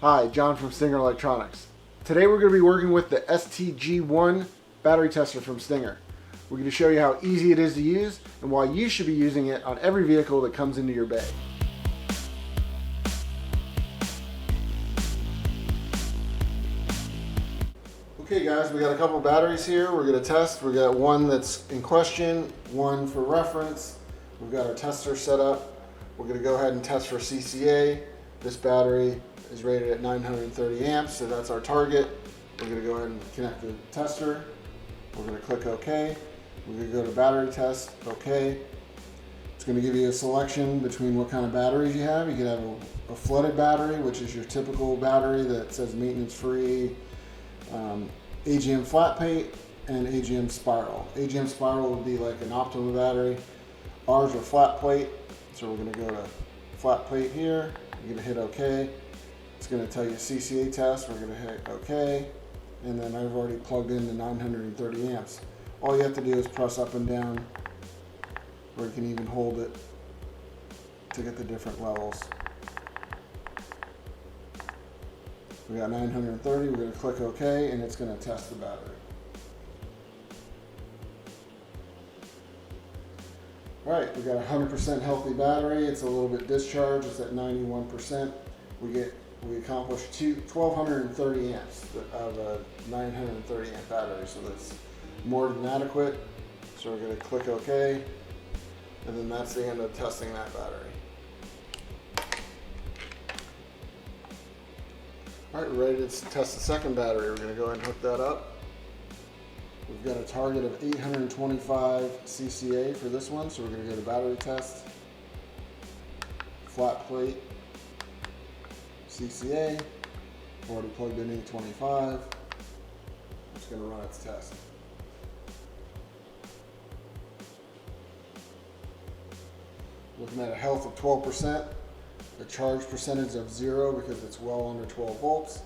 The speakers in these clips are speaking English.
Hi, John from Stinger Electronics. Today we're going to be working with the SPTG1 Battery Tester from Stinger. We're going to show you how easy it is to use and why you should be using it on every vehicle that comes into your bay. Okay guys, we got a couple batteries here we're going to test. We got one that's in question, one for reference. We've got our tester set up. We're going to go ahead and test for CCA. This battery is rated at 930 amps, so that's our target. We're going to go ahead and connect the tester. We're going to click OK. We're going to go to battery test, OK. It's going to give you a selection between what kind of batteries you have. You can have a flooded battery, which is your typical battery that says maintenance free, AGM flat plate, and AGM spiral. AGM spiral would be like an optimal battery. Ours are flat plate, so we're going to go to flat plate here. We're going to hit OK. It's going to tell you CCA test. We're going to hit OK. And then I've already plugged in the 930 amps. All you have to do is press up and down, or you can even hold it to get the different levels. We got 930, we're going to click OK, and it's going to test the battery. Alright, we got a 100% healthy battery. It's a little bit discharged, it's at 91%. We accomplished 1230 amps of a 930 amp battery, so that's more than adequate. So we're going to click OK, and then that's the end of testing that battery. Alright, we're ready to test the second battery. We're going to go ahead and hook that up. We've got a target of 825 CCA for this one, so we're going to go to battery test, flat plate, CCA, already plugged in 825. It's going to run its test. Looking at a health of 12%. The charge percentage of 0 because it's well under 12 volts.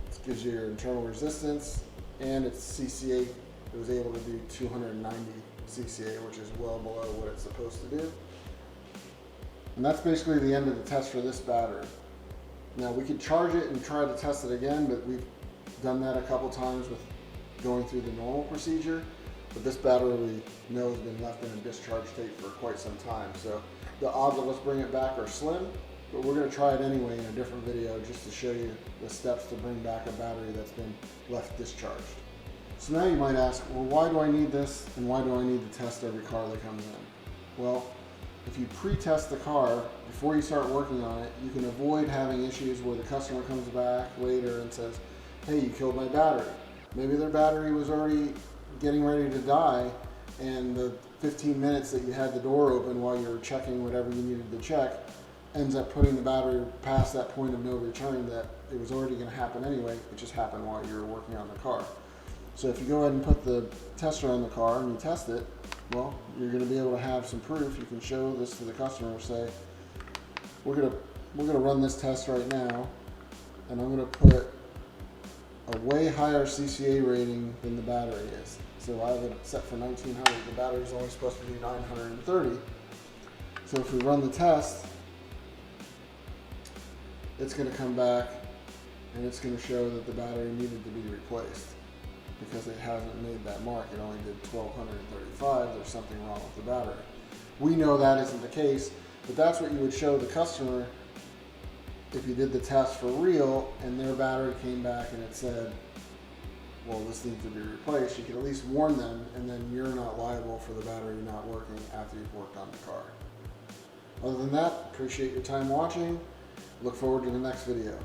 This gives you your internal resistance, and its CCA, it was able to do 290 CCA, which is well below what it's supposed to do. And that's basically the end of the test for this battery. Now we could charge it and try to test it again, but we've done that a couple times with going through the normal procedure. But this battery we know has been left in a discharge state for quite some time. So the odds of us bring it back are slim, but we're going to try it anyway in a different video just to show you the steps to bring back a battery that's been left discharged. So now you might ask, well, why do I need this and why do I need to test every car that comes in? Well, if you pre-test the car before you start working on it, you can avoid having issues where the customer comes back later and says, hey, you killed my battery. Maybe their battery was already getting ready to die, and the 15 minutes that you had the door open while you were checking whatever you needed to check ends up putting the battery past that point of no return that it was already going to happen anyway. It just happened while you were working on the car. So if you go ahead and put the tester on the car and you test it, well, you're going to be able to have some proof. You can show this to the customer and say, we're going to run this test right now, and I'm going to put a way higher CCA rating than the battery is. So I have it set for 1900. The battery is only supposed to do 930. So if we run the test, it's going to come back and it's going to show that the battery needed to be replaced because it hasn't made that mark. It only did 1235. There's something wrong with the battery. We know that isn't the case, but that's what you would show the customer if you did the test for real and their battery came back and it said, well, this needs to be replaced. You could at least warn them, and then you're not liable for the battery not working after you've worked on the car. Other than that, appreciate your time watching. Look forward to the next video.